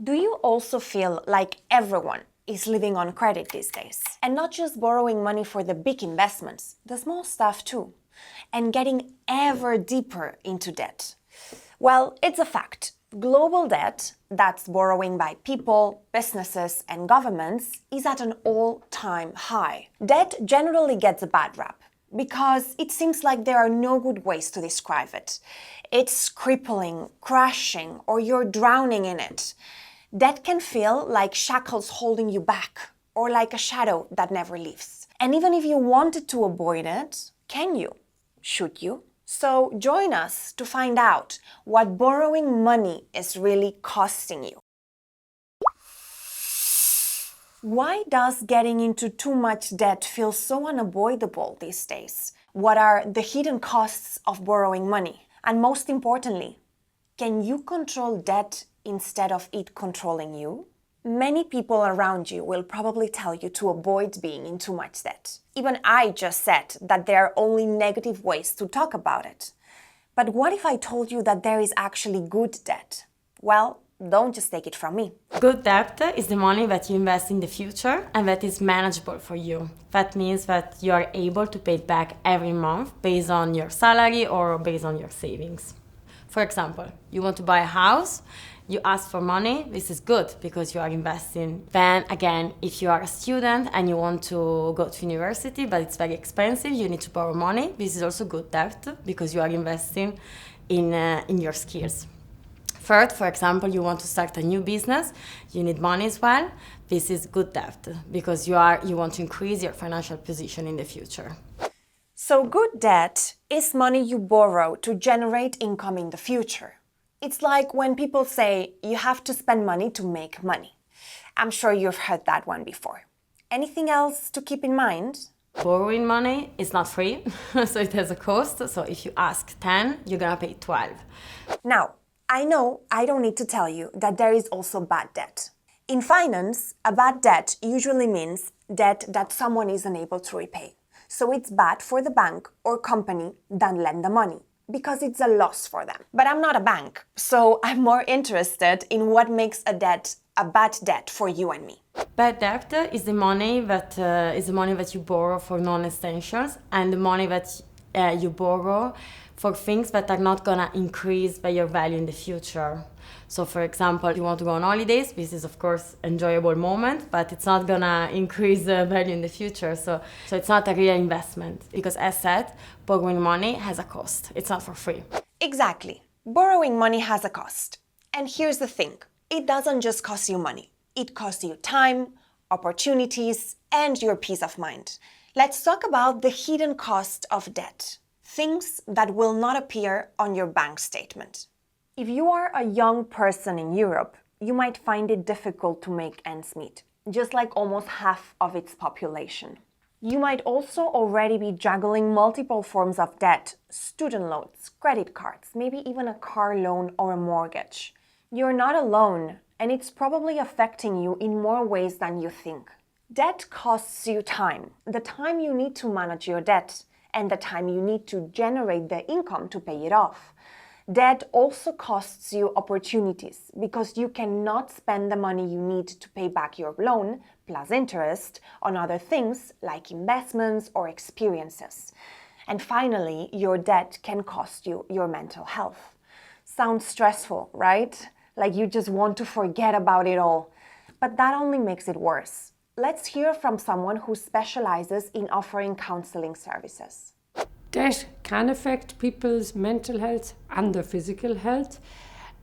Do you also feel like everyone is living on credit these days? And not just borrowing money for the big investments, the small stuff too, and getting ever deeper into debt? Well, it's a fact. Global debt, that's borrowing by people, businesses, and governments, is at an all-time high. Debt generally gets a bad rap because it seems like there are no good ways to describe it. It's crippling, crashing, or you're drowning in it. Debt can feel like shackles holding you back, or like a shadow that never leaves. And even if you wanted to avoid it, can you? Should you? So join us to find out what borrowing money is really costing you. Why does getting into too much debt feel so unavoidable these days? What are the hidden costs of borrowing money? And most importantly, can you control debt instead of it controlling you? Many people around you will probably tell you to avoid being in too much debt. Even I just said that there are only negative ways to talk about it. But what if I told you that there is actually good debt? Well, don't just take it from me. Good debt is the money that you invest in the future and that is manageable for you. That means that you are able to pay it back every month based on your salary or based on your savings. For example, you want to buy a house, you ask for money, this is good because you are investing. Then again, if you are a student and you want to go to university but it's very expensive, you need to borrow money, this is also good debt because you are investing in your skills. Third, for example, you want to start a new business, you need money as well. This is good debt because you want to increase your financial position in the future. So good debt is money you borrow to generate income in the future. It's like when people say you have to spend money to make money. I'm sure you've heard that one before. Anything else to keep in mind? Borrowing money is not free, so it has a cost. So if you ask 10, you're gonna pay 12. Now, I know I don't need to tell you that there is also bad debt. In finance, a bad debt usually means debt that someone is unable to repay. So it's bad for the bank or company that lend the money, because it's a loss for them. But I'm not a bank, so I'm more interested in what makes a debt a bad debt for you and me. Bad debt is the money that you borrow for non-essentials and the money that you borrow for things that are not gonna increase by your value in the future. So for example, you want to go on holidays, this is of course enjoyable moment, but it's not gonna increase the value in the future. So it's not a real investment because as said, borrowing money has a cost. It's not for free. Exactly. Borrowing money has a cost. And here's the thing, it doesn't just cost you money. It costs you time, opportunities, and your peace of mind. Let's talk about the hidden cost of debt. Things that will not appear on your bank statement. If you are a young person in Europe, you might find it difficult to make ends meet, just like almost half of its population. You might also already be juggling multiple forms of debt, student loans, credit cards, maybe even a car loan or a mortgage. You're not alone, and it's probably affecting you in more ways than you think. Debt costs you time, the time you need to manage your debt, and the time you need to generate the income to pay it off. Debt also costs you opportunities because you cannot spend the money you need to pay back your loan, plus interest, on other things like investments or experiences. And finally, your debt can cost you your mental health. Sounds stressful, right? Like you just want to forget about it all. But that only makes it worse. Let's hear from someone who specializes in offering counseling services. Debt can affect people's mental health and their physical health.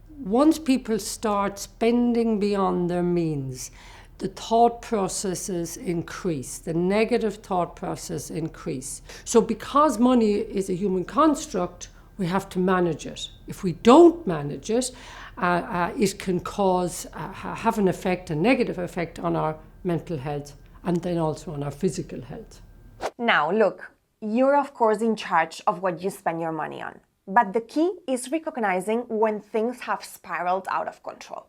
Once people start spending beyond their means, the thought processes increase, the negative thought process increase. So because money is a human construct, we have to manage it. If we don't manage it, it can have an effect, a negative effect on our mental health and then also on our physical health. Now, look, you're of course in charge of what you spend your money on. But the key is recognizing when things have spiraled out of control.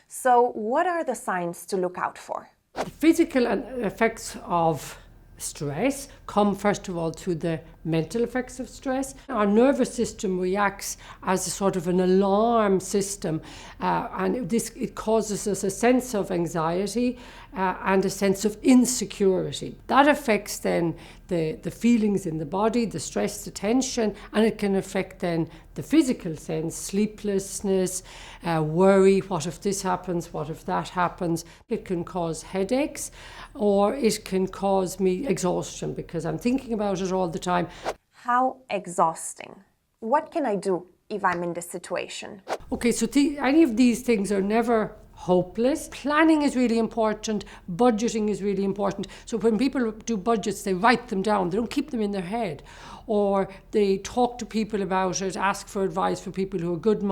So what are the signs to look out for? The physical effects of stress come first of all through the mental effects of stress. Our nervous system reacts as a sort of an alarm system, and it causes us a sense of anxiety and a sense of insecurity. That affects then the feelings in the body, the stress, the tension, and it can affect then the physical sense, sleeplessness, worry, what if this happens, what if that happens. It can cause headaches, or it can cause me exhaustion because I'm thinking about it all the time. How exhausting. What can I do if I'm in this situation? Okay, so any of these things are never hopeless. Planning is really important. Budgeting is really important. So when people do budgets, they write them down. They don't keep them in their head. Or they talk to people about it, ask for advice for people who are good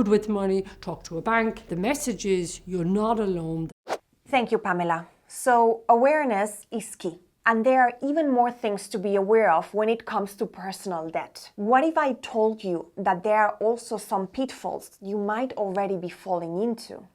with money, talk to a bank. The message is you're not alone. Thank you, Pamela. So awareness is key. And there are even more things to be aware of when it comes to personal debt. What if I told you that there are also some pitfalls you might already be falling into?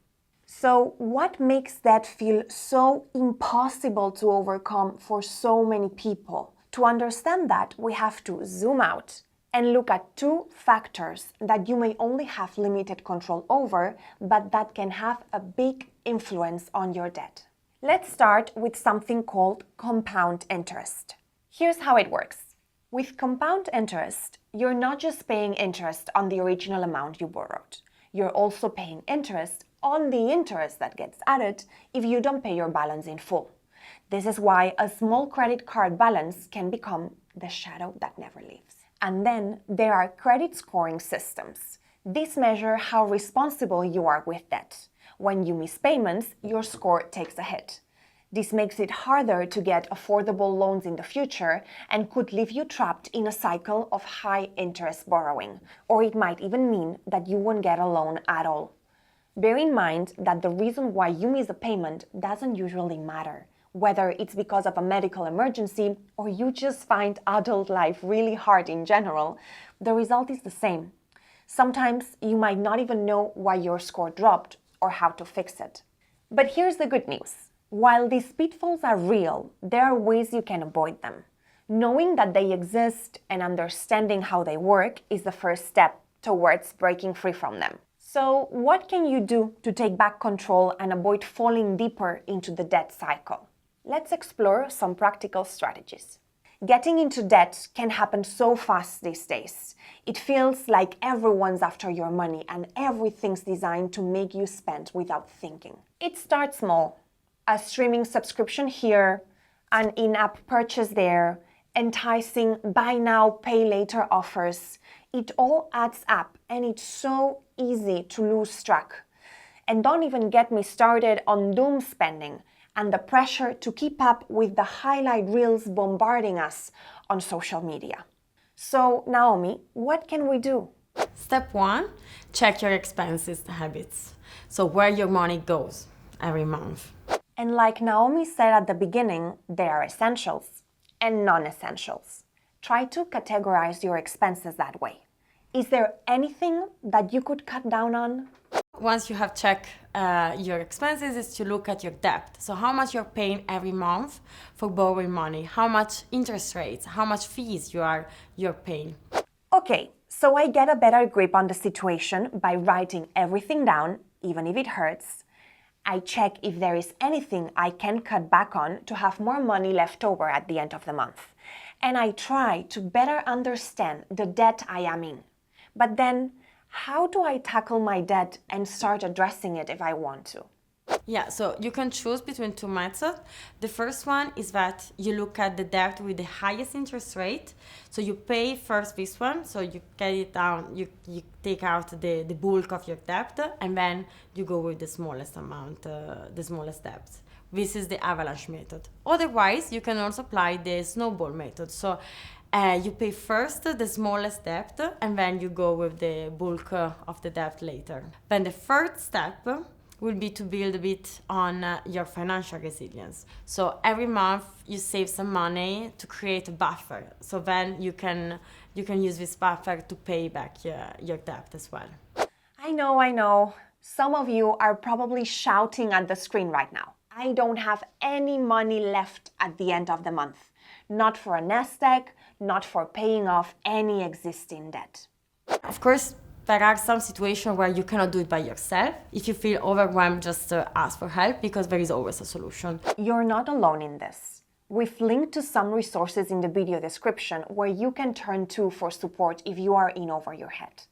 So what makes that feel so impossible to overcome for so many people? To understand that, we have to zoom out and look at two factors that you may only have limited control over, but that can have a big influence on your debt. Let's start with something called compound interest. Here's how it works. With compound interest, you're not just paying interest on the original amount you borrowed. You're also paying interest on the interest that gets added if you don't pay your balance in full. This is why a small credit card balance can become the shadow that never leaves. And then there are credit scoring systems. These measure how responsible you are with debt. When you miss payments, your score takes a hit. This makes it harder to get affordable loans in the future and could leave you trapped in a cycle of high interest borrowing, or it might even mean that you won't get a loan at all. Bear in mind that the reason why you miss a payment doesn't usually matter, whether it's because of a medical emergency or you just find adult life really hard in general, the result is the same. Sometimes you might not even know why your score dropped or how to fix it. But here's the good news. While these pitfalls are real, there are ways you can avoid them. Knowing that they exist and understanding how they work is the first step towards breaking free from them. So, what can you do to take back control and avoid falling deeper into the debt cycle? Let's explore some practical strategies. Getting into debt can happen so fast these days. It feels like everyone's after your money and everything's designed to make you spend without thinking. It starts small. A streaming subscription here, an in-app purchase there, enticing buy now, pay later offers. It all adds up and it's so easy to lose track. And don't even get me started on doom spending and the pressure to keep up with the highlight reels bombarding us on social media. So, Naomi, what can we do? Step 1, check your expenses habits. So where your money goes every month. And like Naomi said at the beginning, there are essentials and non-essentials. Try to categorize your expenses that way. Is there anything that you could cut down on? Once you have checked your expenses, is to look at your debt. So how much you're paying every month for borrowing money, how much interest rates, how much fees you're paying. Okay, so I get a better grip on the situation by writing everything down, even if it hurts. I check if there is anything I can cut back on to have more money left over at the end of the month. And I try to better understand the debt I am in. But then, how do I tackle my debt and start addressing it if I want to? Yeah, so you can choose between two methods. The first one is that you look at the debt with the highest interest rate. So you pay first this one, so you get it down, you take out the bulk of your debt, and then you go with the smallest amount, the smallest debt. This is the avalanche method. Otherwise, you can also apply the snowball method. So you pay first the smallest debt, and then you go with the bulk of the debt later. Then the third step will be to build a bit on your financial resilience. So every month you save some money to create a buffer. So then you can use this buffer to pay back your debt as well. I know. Some of you are probably shouting at the screen right now. I don't have any money left at the end of the month. not for a nest egg, not for paying off any existing debt. Of course, there are some situations where you cannot do it by yourself. If you feel overwhelmed, just ask for help because there is always a solution. You're not alone in this. We've linked to some resources in the video description where you can turn to for support if you are in over your head.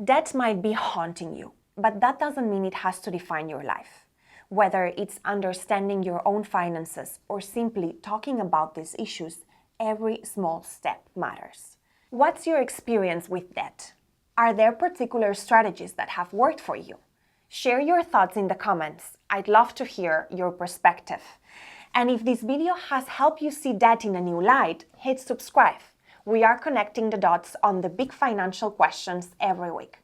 Debt might be haunting you, but that doesn't mean it has to define your life. Whether it's understanding your own finances or simply talking about these issues, every small step matters. What's your experience with debt? Are there particular strategies that have worked for you? Share your thoughts in the comments. I'd love to hear your perspective. And if this video has helped you see debt in a new light, hit subscribe. We are connecting the dots on the big financial questions every week.